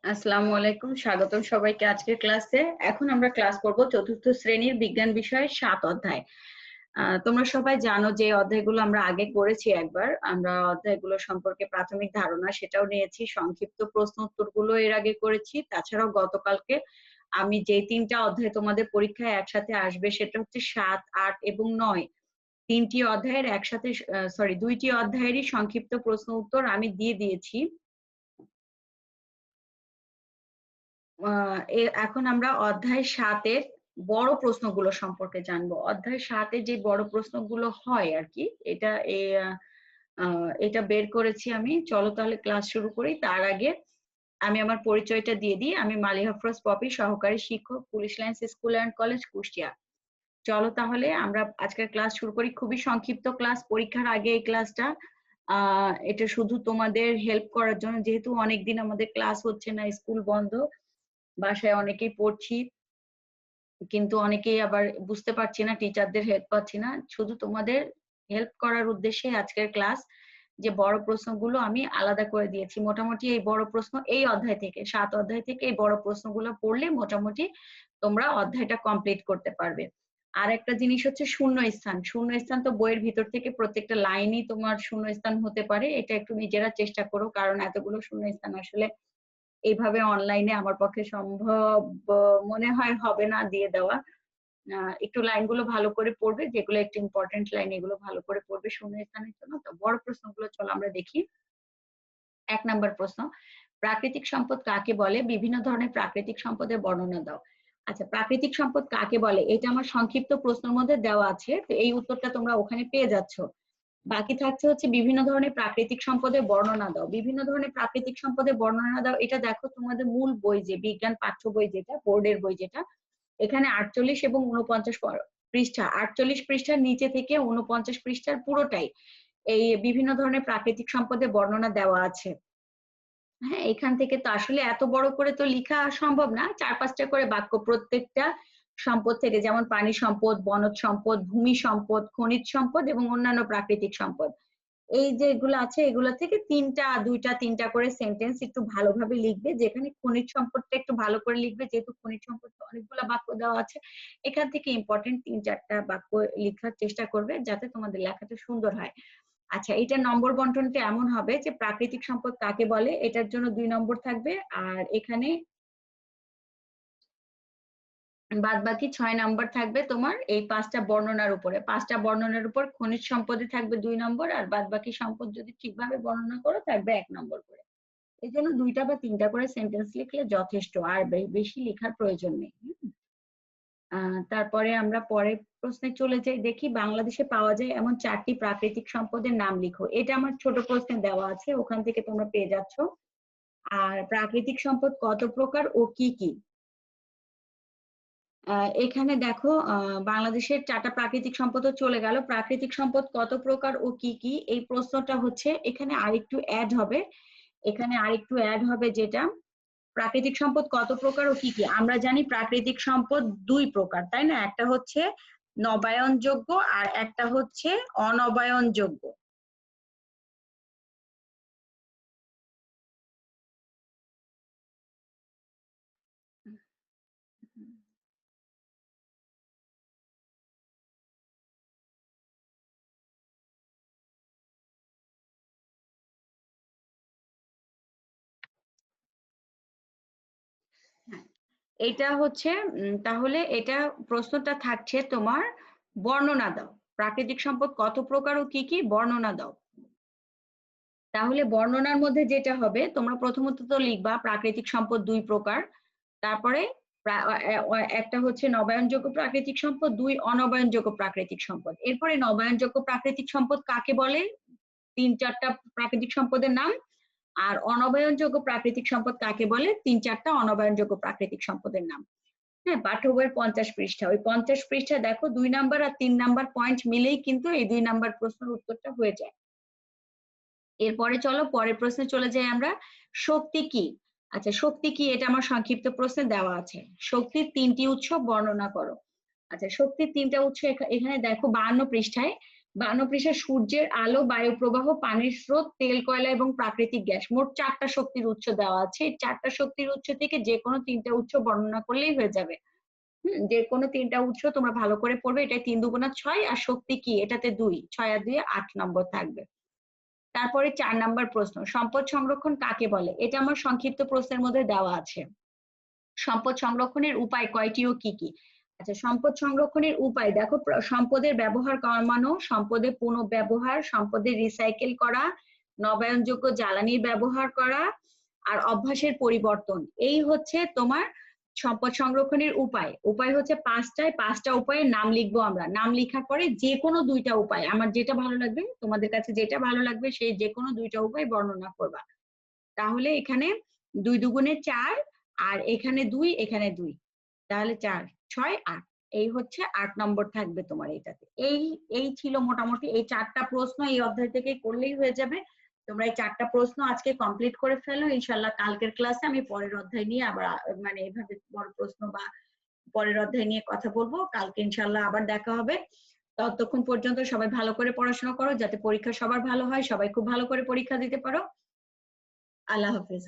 আসসালামু আলাইকুম, স্বাগতম সবাইকে আজকের ক্লাসে। এখন আমরা ক্লাস করব চতুর্থ শ্রেণীর বিজ্ঞান বিষয়ের 7 অধ্যায়। তোমরা সবাই জানো যে অধ্যায়গুলো আমরা আগে করেছি একবার। আমরা অধ্যায়গুলো সম্পর্কে প্রাথমিক ধারণা সেটাও নিয়েছি, সংক্ষিপ্ত প্রশ্ন উত্তরগুলো এর আগে করেছি। তাছাড়াও গতকালকে আমি যে 3টা অধ্যায় তোমাদের পরীক্ষায় একসাথে আসবে সেটা হচ্ছে 7, 8 এবং 9। 3টি অধ্যায়ের একসাথে 2টি অধ্যায়েরই সংক্ষিপ্ত প্রশ্ন উত্তর আমি দিয়ে দিয়েছি। এখন আমরা অধ্যায় 7 এর বড় প্রশ্নগুলো সম্পর্কে জানবো। অধ্যায় 7 এ যে বড় প্রশ্নগুলো হয় আর কি, এটা বের করেছি আমি। চলো তাহলে ক্লাস শুরু করি। তার আগে আমি আমার পরিচয়টা দিয়ে দিই। আমি মালিহা আফরোজ পপি, সহকারী শিক্ষক, police lines school and college, Kushtia. চলো তাহলে আমরা আজকের ক্লাস শুরু করি। খুবই সংক্ষিপ্ত ক্লাস, পরীক্ষার আগে এই ক্লাসটা। এটা শুধু তোমাদের হেল্প করার জন্য, যেহেতু অনেকদিন আমাদের ক্লাস হচ্ছে না, স্কুল বন্ধ, বাসায় অনেকেই পড়ছি, কিন্তু অনেকেই আবার বুঝতে পারছি না, টিচারদের হেল্প পাচ্ছি না। শুধু তোমাদের হেল্প করার উদ্দেশ্যে আজকের ক্লাস। যে বড় প্রশ্নগুলো আমি আলাদা করে দিয়েছি, মোটামুটি এই বড় প্রশ্ন এই অধ্যায় থেকে 7 অধ্যায় থেকে এই বড় প্রশ্নগুলো পড়লে মোটামুটি তোমরা অধ্যায়টা কমপ্লিট করতে পারবে। আর একটা জিনিস হচ্ছে শূন্যস্থান। শূন্যস্থান তো বইয়ের ভিতর থেকে প্রত্যেকটা লাইনই তোমার শূন্যস্থান হতে পারে, এটা একটু নিজেরা চেষ্টা করো, কারণ এতগুলো শূন্যস্থান আসলে এইভাবে অনলাইনে আমার পক্ষে সম্ভব মনে হয় হবে না দিয়ে দেওয়া। একটু লাইনগুলো ভালো করে পড়বে, যেগুলো একটু ইম্পর্টেন্ট লাইন এগুলো ভালো করে পড়বে শূন্যস্থানের জন্য। তো বড় প্রশ্নগুলো চলো আমরা দেখি। 1 নাম্বার প্রশ্ন, প্রাকৃতিক সম্পদ কাকে বলে? বিভিন্ন ধরনের প্রাকৃতিক সম্পদের বর্ণনা দাও। আচ্ছা, প্রাকৃতিক সম্পদ কাকে বলে এটা আমার সংক্ষিপ্ত প্রশ্নের মধ্যে দেওয়া আছে, তো এই উত্তরটা তোমরা ওখানে পেয়ে যাচ্ছ। বাকি থাকছে হচ্ছে বিভিন্ন ধরনের প্রাকৃতিক সম্পদের বর্ণনা দাও। বিভিন্ন ধরনের প্রাকৃতিক সম্পদের বর্ণনা দাও, এটা দেখো তোমাদের মূল বই, যে বিজ্ঞান পাঠ্য বই, যেটা বোর্ডের বই, যেটা এখানে 48 এবং 49 পৃষ্ঠা, 48 পৃষ্ঠার নিচে থেকে 49 পৃষ্ঠার পুরোটাই এই বিভিন্ন ধরনের প্রাকৃতিক সম্পদের বর্ণনা দেওয়া আছে। হ্যাঁ, এখান থেকে তো আসলে এত বড় করে তো লেখা সম্ভব না, 4-5টা করে বাক্য প্রত্যেকটা সম্পদ থেকে, যেমন পানি সম্পদ, বনজ সম্পদ, ভূমি সম্পদ, খনিজ সম্পদ এবং অন্যান্য প্রাকৃতিক সম্পদ। এই যে এগুলো আছে, এগুলো থেকে 2টা-3টা করে সেন্টেন্স একটু ভালোভাবে লিখবে। যেখানে খনিজ সম্পদটা একটু ভালো করে লিখবে, যেহেতু খনিজ সম্পদ অনেকগুলো বাক্য দেওয়া আছে, এখান থেকে ইম্পর্টেন্ট 3-4টা বাক্য লেখার চেষ্টা করবে যাতে তোমাদের লেখাটা সুন্দর হয়। আচ্ছা, এটা নম্বর বন্টনটা এমন হবে যে প্রাকৃতিক সম্পদ কাকে বলে এটার জন্য 2 নম্বর থাকবে, আর এখানে বাদ বাকি 6 নাম্বার থাকবে তোমার এই 5টা বর্ণনার উপরে। 5টা বর্ণনার উপর খনিজ সম্পদে থাকবে 2 নম্বর, আর বাদ বাকি সম্পদ যদি ঠিকভাবে বর্ণনা করো থাকবে 1 নম্বর করে। এই জন্য 2টা বা 3টা করে সেন্টেন্স লিখলে যথেষ্ট, আর বেশি লেখার প্রয়োজন নেই। তারপরে আমরা পরের প্রশ্নে চলে যাই। দেখি, বাংলাদেশে পাওয়া যায় এমন 4টি প্রাকৃতিক সম্পদের নাম লিখো। এটা আমার ছোট প্রশ্নে দেওয়া আছে, ওখান থেকে তোমরা পেয়ে যাচ্ছ। আর প্রাকৃতিক সম্পদ কত প্রকার ও কি কি? এখানে দেখো, বাংলাদেশের 4টা প্রাকৃতিক সম্পদও চলে গেল। প্রাকৃতিক সম্পদ কত প্রকার ও কি কি, এই প্রশ্নটা হচ্ছে এখানে আরেকটু অ্যাড হবে। এখানে আরেকটু অ্যাড হবে, যেটা প্রাকৃতিক সম্পদ কত প্রকার ও কি কি। আমরা জানি প্রাকৃতিক সম্পদ 2 প্রকার, তাই না? একটা হচ্ছে নবায়নযোগ্য আর একটা হচ্ছে অনবায়নযোগ্য। হ্যাঁ, এটা হচ্ছে তাহলে এটা প্রশ্নটা থাকছে তোমার, বর্ণনা দাও। প্রাকৃতিক সম্পদ কত প্রকার ও কি কি, বর্ণনা দাও। তাহলে বর্ণনার মধ্যে যেটা হবে, তোমরা প্রথমত তো লিখবা প্রাকৃতিক সম্পদ 2 প্রকার, তারপরে একটা হচ্ছে নবায়নযোগ্য প্রাকৃতিক সম্পদ, 2 অনবায়নযোগ্য প্রাকৃতিক সম্পদ। এরপরে নবায়নযোগ্য প্রাকৃতিক সম্পদ কাকে বলে 3-4টা প্রাকৃতিক সম্পদের নাম, আর অনবায়নযোগ্য প্রাকৃতিক সম্পদ কাকে বলে 3-4টা অনবায়নযোগ্য প্রাকৃতিক সম্পদের নাম। হ্যাঁ, পাঠ্য বইয়ের 50 পৃষ্ঠা, ওই 50 পৃষ্ঠা দেখো 2 নাম্বার আর 3 নাম্বার পয়েন্ট মিলেই কিন্তু এই 2 নাম্বার প্রশ্নের উত্তরটা হয়ে যায়। এরপরে চলো পরের প্রশ্নে চলে যাই আমরা। শক্তি কি? আচ্ছা, শক্তি কি এটা আমার সংক্ষিপ্ত প্রশ্নে দেওয়া আছে। শক্তির 3টি উৎস বর্ণনা করো। আচ্ছা, শক্তির 3টা উৎস এখানে দেখো 52 পৃষ্ঠায় 52 পৃষ্ঠা সূর্যের আলো, বায়ু প্রবাহ, পানির স্রোত, তেল, কয়লা এবং প্রাকৃতিক গ্যাস, মোট 4টা শক্তির উৎস দেওয়া আছে। এই 4টা শক্তির উৎস থেকে যে কোনো 3টা উৎস বর্ণনা করলেই হয়ে যাবে। যে কোনো 3টা উৎস তোমরা ভালো করে পড়বে। এটা 3 দুগুণা 6 আর শক্তি কি, এটাতে 2, 6 আর 2 8 নম্বর থাকবে। তারপরে 4 নাম্বার প্রশ্ন, সম্পদ সংরক্ষণ কাকে বলে? এটা আমার সংক্ষিপ্ত প্রশ্নের মধ্যে দেওয়া আছে। সম্পদ সংরক্ষণের উপায় কয়টি ও কি কি? আচ্ছা, সম্পদ সংরক্ষণের উপায় দেখো, সম্পদের ব্যবহার কমানো, সম্পদের পুনঃব্যবহার, সম্পদের রিসাইকেল করা, নবায়নযোগ্য জ্বালানির ব্যবহার করা, আর অভ্যাসের পরিবর্তন। এই হচ্ছে তোমার সম্পদ সংরক্ষণের উপায়। উপায় হচ্ছে 5টা উপায়ের নাম লিখবো আমরা। নাম লেখার পরে যে কোনো 2টা উপায়, আমার যেটা ভালো লাগবে, তোমাদের কাছে যেটা ভালো লাগবে সেই যে কোনো 2টা উপায় বর্ণনা করবা। তাহলে এখানে 2 দুগুণে 4, আর এখানে 2, এখানে 2, তাহলে 4 6 8, এই হচ্ছে 8 নম্বর থাকবে তোমার এটাতে। এই ছিল মোটামুটি এই 4টা প্রশ্ন এই অধ্যায় থেকে করলেই হয়ে যাবে। তোমরা এই 4টা প্রশ্ন আজকে কমপ্লিট করে ফেলো। ইনশাআল্লাহ কালকের ক্লাসে আমি পরের অধ্যায় নিয়ে আবার মানে এভাবে বড় প্রশ্ন বা পরের অধ্যায় নিয়ে কথা বলবো। কালকে ইনশাআল্লাহ আবার দেখা হবে। ততক্ষণ পর্যন্ত সবাই ভালো করে পড়াশোনা করো, যাতে পরীক্ষা সবার ভালো হয়, সবাই খুব ভালো করে পরীক্ষা দিতে পারো। আল্লাহ হাফেজ।